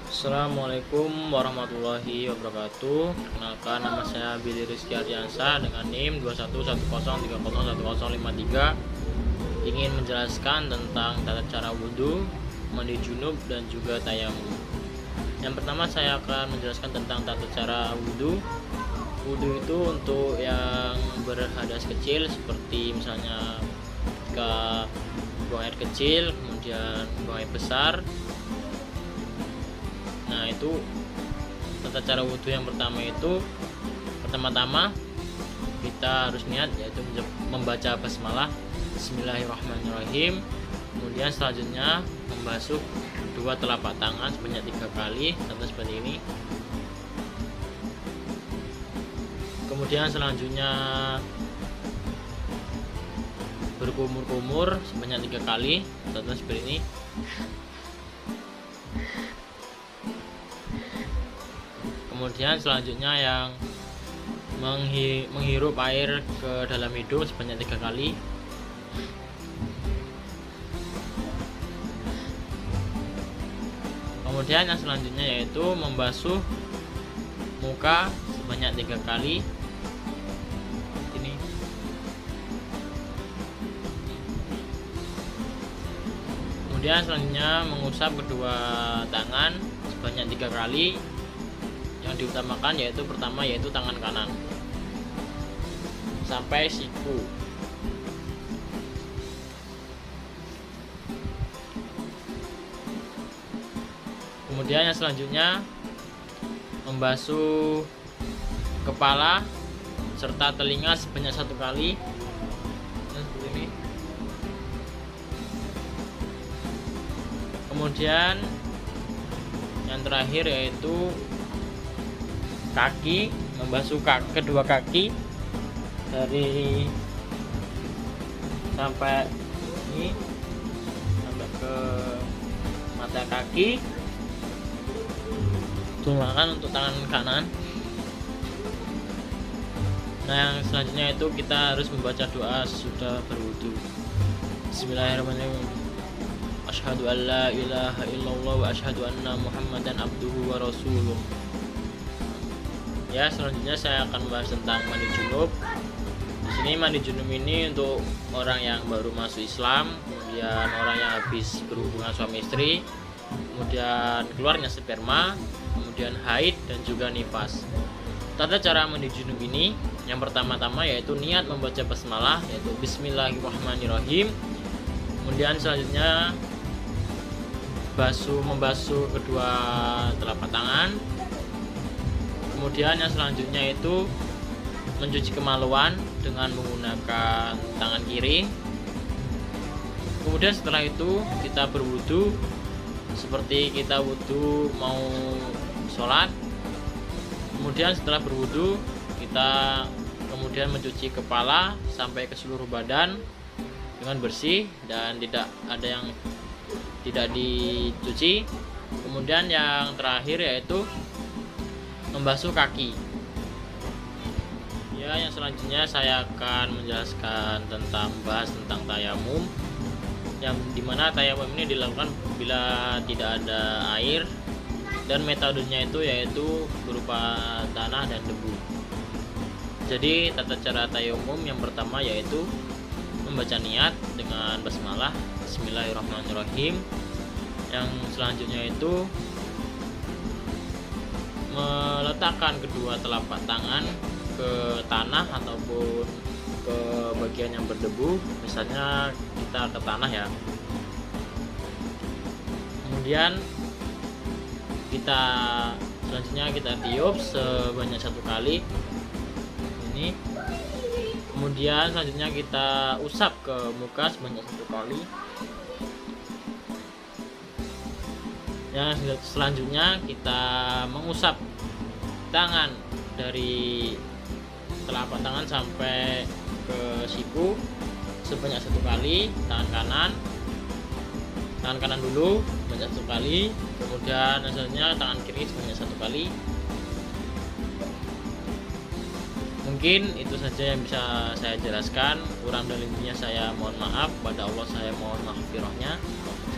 Assalamualaikum warahmatullahi wabarakatuh. Perkenalkan, nama saya Billy Rizky Ardiansa dengan NIM 2110301053. Ingin menjelaskan tentang tata cara wudhu, mandi junub, dan juga tayamum. Yang pertama saya akan menjelaskan tentang tata cara wudhu. Wudhu itu untuk yang berhadas kecil, seperti misalnya ketika buang air kecil, kemudian buang air besar. Nah, itu tata cara wudhu yang pertama itu, pertama-tama kita harus niat, yaitu membaca basmalah, Bismillahirrahmanirrahim. Kemudian selanjutnya membasuh kedua telapak tangan sebanyak 3 kali, contoh seperti ini. Kemudian selanjutnya berkumur-kumur sebanyak 3 kali, contoh seperti ini. Kemudian selanjutnya yang menghirup air ke dalam hidung sebanyak 3 kali. Kemudian yang selanjutnya yaitu membasuh muka sebanyak 3 kali. Ini. Kemudian selanjutnya mengusap kedua tangan sebanyak 3 kali. Yang diutamakan yaitu pertama yaitu tangan kanan sampai siku. Kemudian yang selanjutnya membasuh kepala serta telinga sebanyak 1 kali. Seperti ini. Kemudian yang terakhir yaitu kaki, membasuh kedua kaki dari sampai ini sampai ke mata kaki. Gunakan untuk tangan kanan. Nah, yang selanjutnya itu kita harus membaca doa sesudah berwudu. Bismillahirrahmanirrahim. Asyhadu an la ilaha illallah wa asyhadu anna Muhammadan abduhu wa rasuluh. Ya, selanjutnya saya akan membahas tentang mandi junub. Di sini mandi junub ini untuk orang yang baru masuk Islam, kemudian orang yang habis berhubungan suami istri, kemudian keluarnya sperma, kemudian haid dan juga nifas. Tata cara mandi junub ini yang pertama-tama yaitu niat membaca basmalah, yaitu Bismillahirrahmanirrahim. Kemudian selanjutnya membasuh kedua telapak tangan. Kemudian yang selanjutnya itu mencuci kemaluan dengan menggunakan tangan kiri. Kemudian setelah itu kita berwudu seperti kita wudu mau sholat. Kemudian setelah berwudu kita kemudian mencuci kepala sampai ke seluruh badan dengan bersih dan tidak ada yang tidak dicuci. Kemudian yang terakhir yaitu membasuh kaki. Ya, yang selanjutnya saya akan menjelaskan tentang tayamum, yang dimana tayamum ini dilakukan bila tidak ada air, dan metodenya itu yaitu berupa tanah dan debu. Jadi tata cara tayamum yang pertama yaitu membaca niat dengan basmalah Bismillahirrahmanirrahim. Yang selanjutnya itu meletakkan kedua telapak tangan ke tanah ataupun ke bagian yang berdebu, misalnya kita ke tanah ya. Kemudian selanjutnya kita tiup sebanyak 1 kali ini. Kemudian selanjutnya kita usap ke muka sebanyak 1 kali. Yang selanjutnya kita mengusap tangan dari telapak tangan sampai ke siku sebanyak 1 kali. Tangan kanan dulu sebanyak 1 kali. Kemudian selanjutnya tangan kiri sebanyak 1 kali. Mungkin itu saja yang bisa saya jelaskan. Kurang dan lebihnya saya mohon maaf. Pada Allah saya mohon maghfirahnya.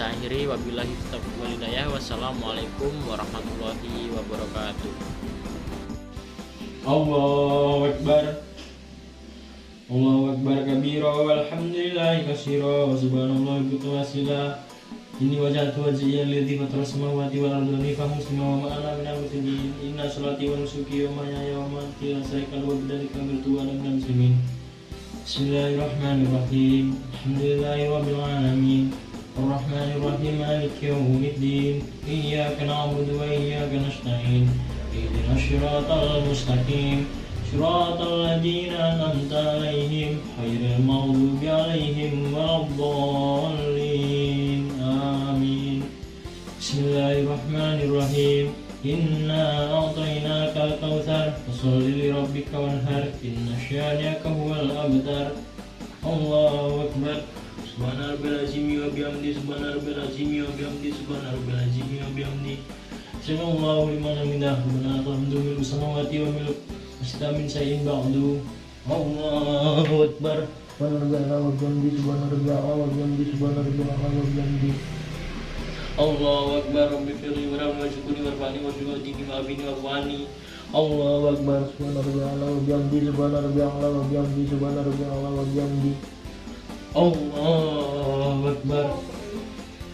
Saya akhiri, wabillahi taufiq wal hidayah. Wassalamualaikum warahmatullahi wabarakatuh. Allahu Akbar. Allahu Akbar kabira walhamdulillahi katsira wa subhanallahi bukhari wasila. Inni wajhatu wajhiya lillazi fatara samawati wal ardi hanifa musliman wa ma ana minal muslimin. Inna sholati wa nusuki wa mahyaya wa mamati lillahi rabbil alamin wa bidzalika umirtu wa ana minal muslimin. Bismillahirrahmanirrahim. Alhamdulillahi rabbil alamin. Arrahmanir rahim maliki yaumiddin. Iyyaka na'budu wa iyyaka nasta'in. Ihdinas siratal mustaqim. Siratal ladzina an'amta 'alaihim ghairil maghdubi 'alaihim waladdallin. Amin. Bismillahirrahmanirrahim. Inna a'tainakal kautsar fasholli li rabbika wanhar inna syani'aka huwal abtar. Allahu Akbar. Subhana rabbil azimi wa bihamdi subhana rabbil azimi wa bihamdi subhana rabbil azimi wa bihamdi. Sallallahu liman hamidah rabbana alhamdu milku samawati wa milku Astamin sayin ba'du. Allahu Akbar. Subhana rabbil a'la wa bihamdi subhana rabbil a'la wa bihamdi subhana rabbil a'la wa bihamdi. Allahu Akbar. Rabbi firli warhamni warzuqni warfa'ni warzuqni wa'afini wa'afani. Allahu Akbar. Subhana rabbil a'la wa bihamdi subhana rabbil a'la wa bihamdi subhana rabbil a'la wa bihamdi. Allahu Akbar.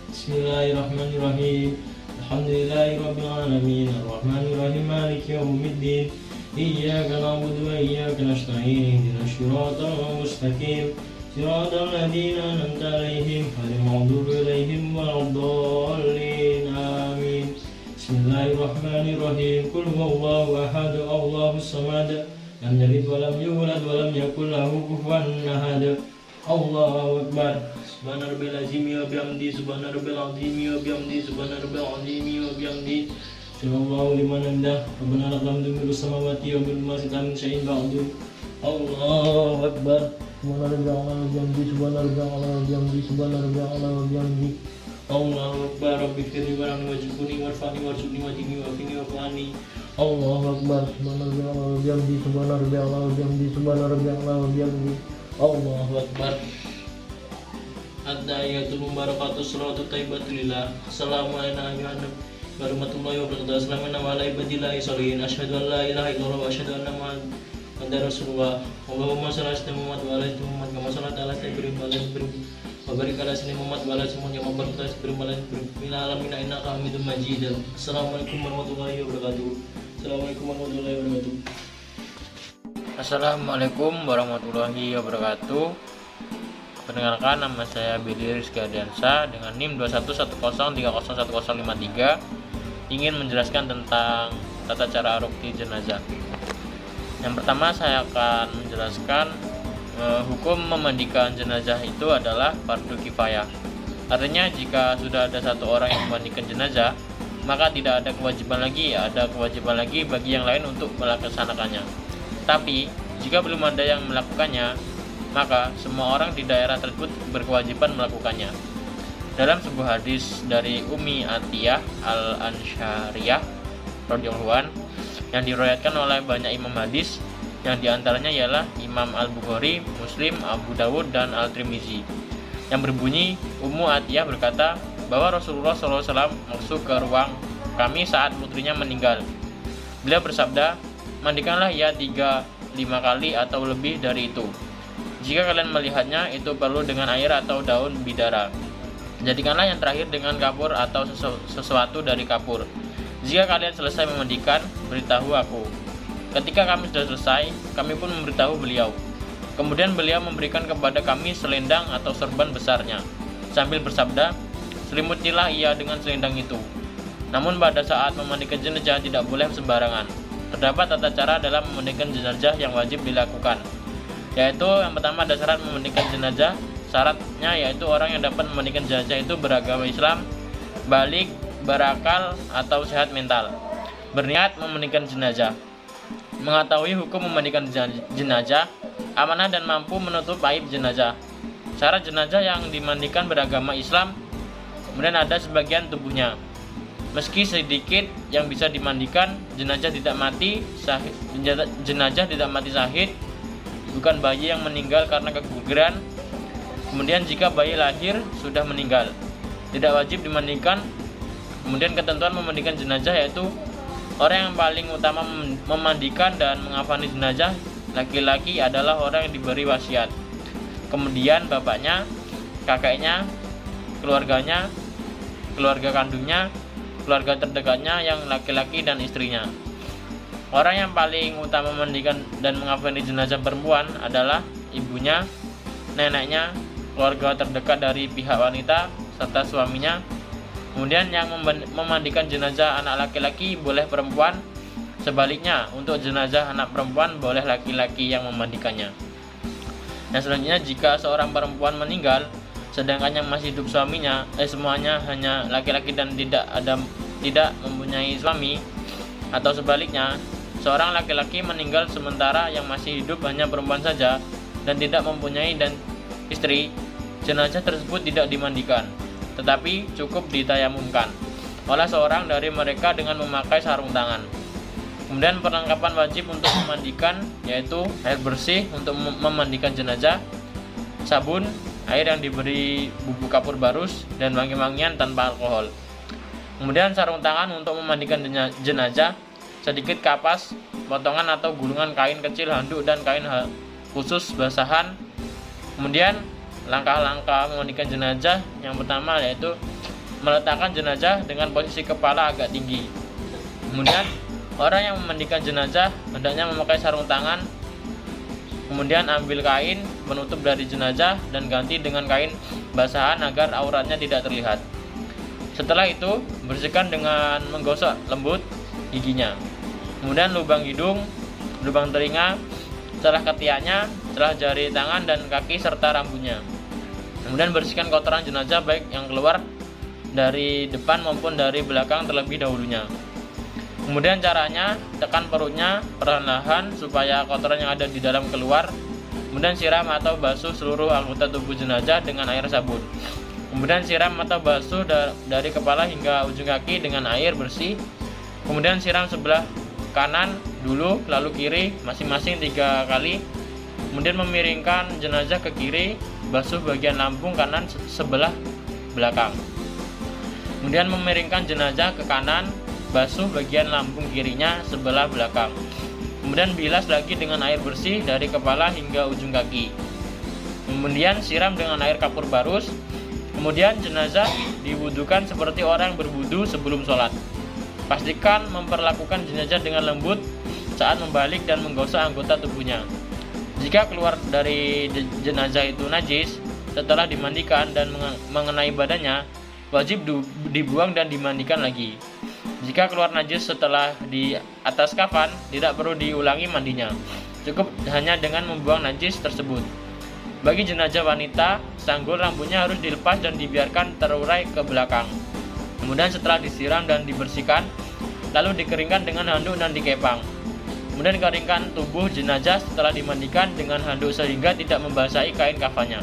Bismillahirrahmanirrahim. Alhamdulillahi rabbil alamin. Arrahmanir rahim maliki yaumiddin. Iyyaka na'budu wa iyyaka nasta'in. Ihdinas siratal mustaqim. Siratal ladzina an'amta 'alaihim ghairil maghdubi 'alaihim waladdallin. Amin. Bismillahirrahmanirrahim. Qul huwallahu ahad, Allahus samad. Lam yalid wa lam yulad wa lam yakul lahu kufuwan ahad. Allahu Akbar. Subhana rabbil azimi wa bihamdi subhana rabbil azimi wa bihamdi subhana rabbil azimi wa bihamdi. Sallallahu liman hamidah rabbana lakal hamdu milku samawati wa milku ma min syai'in ba'du. Allahu Akbar. Subhana rabbil a'la wa bihamdi subhana rabbil a'la wa bihamdi subhana rabbil a'la wa bihamdi. Allahu Akbar. Rabbi firli warhamni warzuqni warfa'ni warzuqni wajini wa'afini wa'afani. Allahu Akbar. Subhana rabbil a'la wa bihamdi subhana rabbil a'la wa bihamdi subhana rabbil a'la wa bihamdi. Allahu Akbar. At-tahiyatul mubarakatuh salawatu thayyibatu lillah. Assalamualaikum warahmatullahi wabarakatuh. Assalamualaikum warahmatullahi wabarakatuh. Asyhadu an la ilaha illallah wa asyhadu anna Muhammadar Rasulullah. Allahumma shalli ala Muhammad wa ala ali Muhammad kama shallaita ala Ibrahim wa ala ali Ibrahim wa barik ala sayyidina Muhammad wa ala ali Muhammad kama barakta ala Ibrahim wa ala ali Ibrahim fil alamin innaka Hamidum Majid. Assalamualaikum warahmatullahi wabarakatuh. Assalamualaikum warahmatullahi wabarakatuh. Assalamualaikum warahmatullahi wabarakatuh. Perkenalkan, nama saya Billy Rizky Ardiansa dengan NIM 2110301053, ingin menjelaskan tentang tata cara rukti jenazah. Yang pertama saya akan menjelaskan hukum memandikan jenazah itu adalah fardu kifayah. Artinya jika sudah ada satu orang yang memandikan jenazah, maka tidak ada kewajiban lagi bagi yang lain untuk melaksanakannya. Tapi jika belum ada yang melakukannya, maka semua orang di daerah tersebut berkewajiban melakukannya. Dalam sebuah hadis dari Ummi Atiyah Al-Ansyariyah radhiyallahu an yang diriwayatkan oleh banyak imam hadis, yang diantaranya ialah Imam Al-Bukhari, Muslim, Abu Dawud, dan Al-Tirmizi, yang berbunyi, Ummu Atiyah berkata bahwa Rasulullah SAW masuk ke ruang kami saat putrinya meninggal. Beliau bersabda, mandikanlah ia 3-5 kali atau lebih dari itu. Jika kalian melihatnya itu perlu dengan air atau daun bidara, jadikanlah yang terakhir dengan kapur atau sesuatu dari kapur. Jika kalian selesai memandikan, beritahu aku. Ketika kami sudah selesai, kami pun memberitahu beliau. Kemudian beliau memberikan kepada kami selendang atau serban besarnya, sambil bersabda, selimutilah ia dengan selendang itu. Namun pada saat memandikan jenazah tidak boleh sembarangan. Terdapat tata cara dalam memandikan jenazah yang wajib dilakukan, yaitu yang pertama ada syarat memandikan jenazah. Syaratnya yaitu orang yang dapat memandikan jenazah itu beragama Islam, balik, berakal, atau sehat mental, berniat memandikan jenazah, mengetahui hukum memandikan jenazah, amanah dan mampu menutup aib jenazah. Syarat jenazah yang dimandikan beragama Islam, kemudian ada sebagian tubuhnya, meski sedikit yang bisa dimandikan. Jenazah tidak mati syahid, bukan bayi yang meninggal karena keguguran. Kemudian jika bayi lahir sudah meninggal, tidak wajib dimandikan. Kemudian ketentuan memandikan jenazah yaitu orang yang paling utama memandikan dan mengafani jenazah laki-laki adalah orang yang diberi wasiat. Kemudian bapaknya, kakeknya, keluarganya, keluarga kandungnya, keluarga terdekatnya yang laki-laki dan istrinya. Orang yang paling utama memandikan dan mengafani jenazah perempuan adalah ibunya, neneknya, keluarga terdekat dari pihak wanita serta suaminya. Kemudian yang memandikan jenazah anak laki-laki boleh perempuan. Sebaliknya, untuk jenazah anak perempuan boleh laki-laki yang memandikannya. Dan selanjutnya, jika seorang perempuan meninggal sedangkan yang masih hidup suaminya semuanya hanya laki-laki dan tidak mempunyai suami, atau sebaliknya, seorang laki-laki meninggal sementara yang masih hidup hanya perempuan saja dan tidak mempunyai istri, jenazah tersebut tidak dimandikan, tetapi cukup ditayamumkan oleh seorang dari mereka dengan memakai sarung tangan. Kemudian perlengkapan wajib untuk memandikan yaitu air bersih untuk memandikan jenazah, sabun, air yang diberi bubuk kapur barus, dan wangi-wangian tanpa alkohol. Kemudian sarung tangan untuk memandikan jenazah, sedikit kapas, potongan atau gulungan kain kecil, handuk, dan kain khusus basahan. Kemudian langkah-langkah memandikan jenazah yang pertama yaitu meletakkan jenazah dengan posisi kepala agak tinggi. Kemudian orang yang memandikan jenazah hendaknya memakai sarung tangan. Kemudian ambil kain penutup dari jenazah dan ganti dengan kain basahan agar auratnya tidak terlihat. Setelah itu bersihkan dengan menggosok lembut giginya. Kemudian lubang hidung, lubang telinga, celah ketiaknya, celah jari tangan dan kaki serta rambutnya. Kemudian bersihkan kotoran jenazah baik yang keluar dari depan maupun dari belakang terlebih dahulunya. Kemudian caranya, tekan perutnya perlahan-lahan supaya kotoran yang ada di dalam keluar. Kemudian siram atau basuh seluruh anggota tubuh jenazah dengan air sabun. Kemudian siram atau basuh dari kepala hingga ujung kaki dengan air bersih. Kemudian siram sebelah kanan dulu, lalu kiri masing-masing 3 kali. Kemudian memiringkan jenazah ke kiri, basuh bagian lambung kanan sebelah belakang. Kemudian memiringkan jenazah ke kanan, basuh bagian lambung kirinya sebelah belakang. Kemudian bilas lagi dengan air bersih dari kepala hingga ujung kaki. Kemudian siram dengan air kapur barus. Kemudian jenazah diwudukan seperti orang yang berwudu sebelum sholat. Pastikan memperlakukan jenazah dengan lembut saat membalik dan menggosok anggota tubuhnya. Jika keluar dari jenazah itu najis setelah dimandikan dan mengenai badannya, wajib dibuang dan dimandikan lagi. Jika keluar najis setelah di atas kafan, tidak perlu diulangi mandinya. Cukup hanya dengan membuang najis tersebut. Bagi jenazah wanita, sanggul rambutnya harus dilepas dan dibiarkan terurai ke belakang. Kemudian setelah disiram dan dibersihkan, lalu dikeringkan dengan handuk dan dikepang. Kemudian keringkan tubuh jenazah setelah dimandikan dengan handuk sehingga tidak membasahi kain kafannya.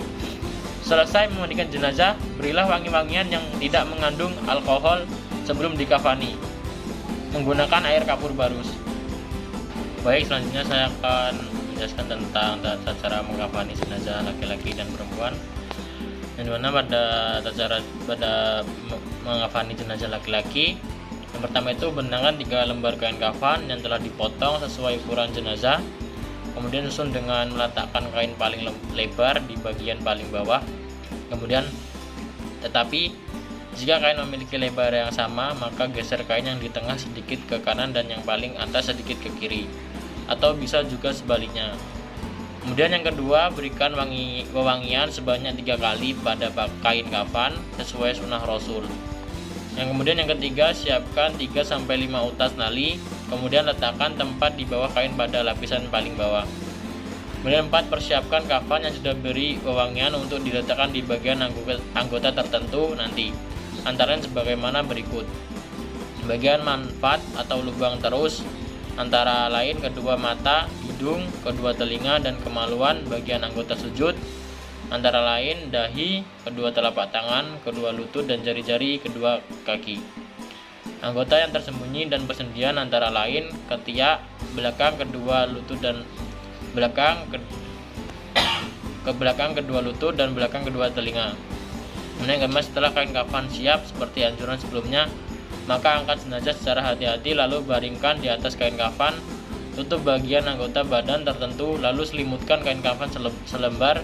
Selesai memandikan jenazah, berilah wangi-wangian yang tidak mengandung alkohol sebelum dikafani menggunakan air kapur barus. Baik, selanjutnya saya akan menjelaskan tentang tata cara mengkafani jenazah laki-laki dan perempuan. Yang dimana pada mengkafani jenazah laki-laki, yang pertama itu benangkan 3 lembar kain kafan yang telah dipotong sesuai ukuran jenazah. Kemudian susun dengan meletakkan kain paling lebar di bagian paling bawah. Kemudian tetapi jika kain memiliki lebar yang sama, maka geser kain yang di tengah sedikit ke kanan dan yang paling atas sedikit ke kiri, atau bisa juga sebaliknya. Kemudian yang kedua, berikan wewangian sebanyak 3 kali pada kain kafan sesuai sunnah Rasul. Yang ketiga, siapkan 3-5 utas nali, kemudian letakkan tempat di bawah kain pada lapisan paling bawah. Kemudian 4, persiapkan kafan yang sudah beri wewangian untuk diletakkan di bagian anggota tertentu nanti, antara lain sebagaimana berikut. Bagian manfaat atau lubang terus, antara lain kedua mata, hidung, kedua telinga, dan kemaluan bagian anggota sujud, antara lain dahi, kedua telapak tangan, kedua lutut, dan jari-jari kedua kaki. Anggota yang tersembunyi dan persendian antara lain ketiak, belakang kedua lutut dan belakang kedua lutut dan belakang kedua telinga. Kemudian setelah kain kafan siap seperti anjuran sebelumnya, maka angkat jenazah secara hati-hati, lalu baringkan di atas kain kafan, tutup bagian anggota badan tertentu, lalu selimutkan kain kafan selembar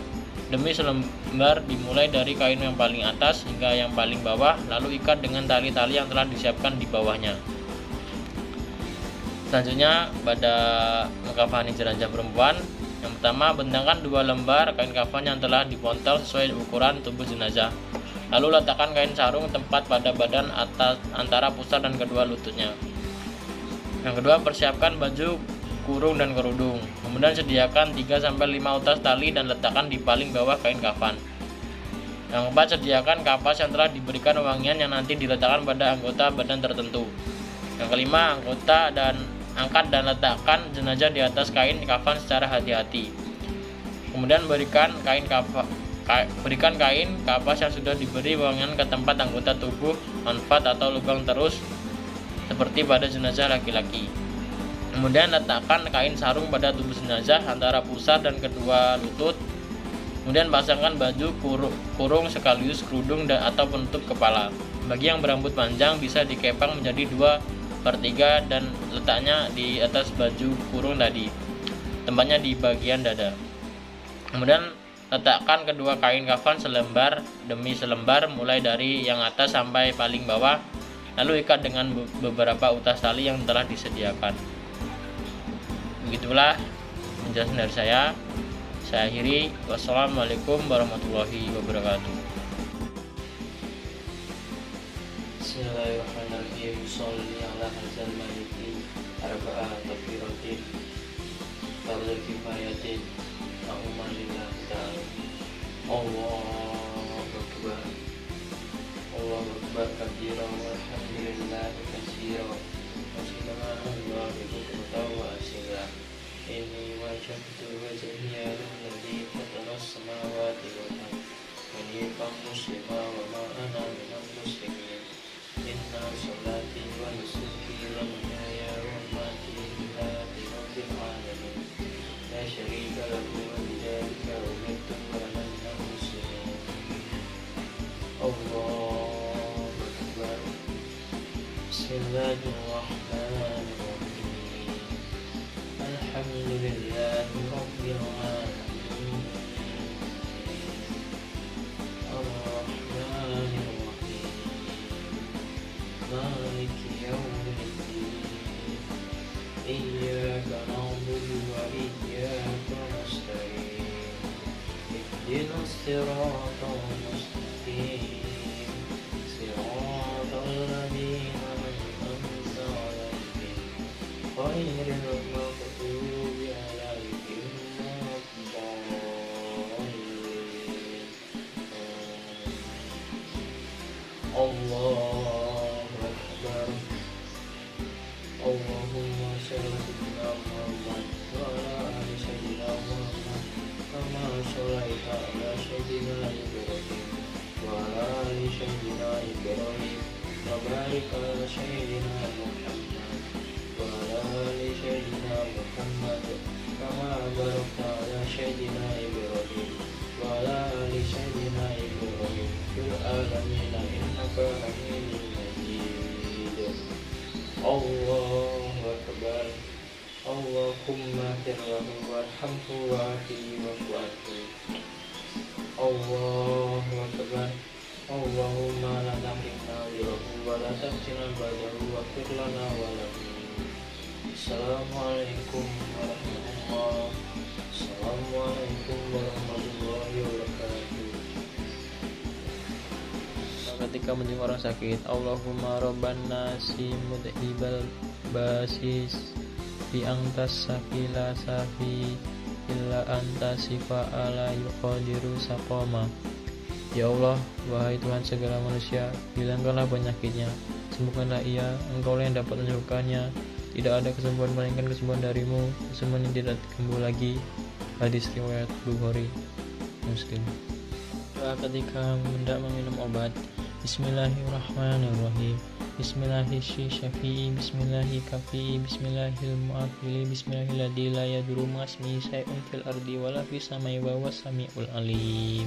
demi selembar, dimulai dari kain yang paling atas hingga yang paling bawah, lalu ikat dengan tali-tali yang telah disiapkan di bawahnya. Selanjutnya pada mengkafani jenazah perempuan, yang pertama, bentangkan 2 lembar kain kafan yang telah dipontel sesuai ukuran tubuh jenazah. Lalu letakkan kain sarung tempat pada badan atas antara pusar dan kedua lututnya. Yang kedua, persiapkan baju kurung dan kerudung. Kemudian sediakan 3-5 utas tali dan letakkan di paling bawah kain kafan. Yang keempat, sediakan kapas yang telah diberikan wangian yang nanti diletakkan pada anggota badan tertentu. Yang kelima, angkat dan letakkan jenazah di atas kain kafan secara hati-hati. Kemudian berikan kain kapas yang sudah diberi wangian ke tempat anggota tubuh, manfaat atau lubang terus seperti pada jenazah laki-laki. Kemudian letakkan kain sarung pada tubuh jenazah antara pusar dan kedua lutut. Kemudian pasangkan baju kurung sekaligus kerudung atau penutup kepala. Bagi yang berambut panjang bisa dikepang menjadi 2/3 dan letaknya di atas baju kurung tadi, tempatnya di bagian dada. Kemudian letakkan kedua kain kafan selembar demi selembar, mulai dari yang atas sampai paling bawah, lalu ikat dengan beberapa utas tali yang telah disediakan. Begitulah penjelasan dari saya. Saya akhiri. Wassalamualaikum warahmatullahi wabarakatuh. Bismillahirrahmanirrahim. Sholli ala hadzal mayyiti arba'a takbiratin fardhu kifayatin ta'umman lillahi ta'ala. Allahu akbar. Allahu akbar kabiran walhamdulillahi katsiran wa subhanallahi bukratan wa asila. Inni wajhtu wajhiya lilladzi fatara as-samawati wal ardh hanifan muslima wa ma ana minal musyrikin. Inna sholati wa nusuki wa mahyaya wa mamati lillahi rabbil alamin la syarika lahu wa bidzalika umirtu wa ana minal muslimin. Allahu akbar. Bismillahirrahmanirrahim. Alhamdulillahi rabbil alamin. Ar-Rahmanir Rahim. Maliki yaumiddin. Iyyaka na'budu wa iyyaka nasta'in. Ihdinas siratal mustaqim. Siratal ladzina an'amta 'alaihim ghairil maghdubi 'alaihim waladdallin. Allahu akbar. Allahumma shalli ala Muhammad wa ala ali sayyidina Muhammad kama shallaita ala sayyidina Ibrahim wa ala ali sayyidina Ibrahim wa barik ala sayyidina Muhammad wa ala ali sayyidina Muhammad kama barakta ala sayyidina Ibrahim wa ala ali sayyidina Ibrahim fil alamin innaka Hamidum Majid. Allahu akbar. Allahumma firlahu warhamhu wa'afihi wa'fu. Allahu akbar. Allahumma la tahrimna ajrahu wa la taftina ba'dahu wa fir lana wa lahu. Assalamualaikum warahmatullahi wabarakatuh. Assalamualaikum warahmatullahi wabarakatuh. Ketika menjenguk orang sakit, Allahumma rabban nasi mudhibal basis bi antas sakila safi illa anta sifa ala yuqadiru saqama. Ya Allah, wahai Tuhan segala manusia, hilangkanlah penyakitnya, sembuhkanlah ia, Engkau yang dapat menyembuhkannya. Tidak ada kesembuhan melainkan kesembuhan darimu, kesembuhan yang tidak kambuh lagi. Hadis riwayat Bukhari, Muslim. Doa ketika hendak meminum obat. Bismillahirrahmanirrahim. Bismillahirrahmanirrahim. Bismillahirrahmanirrahim. Bismillahirrahmanirrahim. Bismillahirrahmanirrahim. La yadurru ma'asmihi syai'un fil ardi wala fis samai wa huwas samiul alim.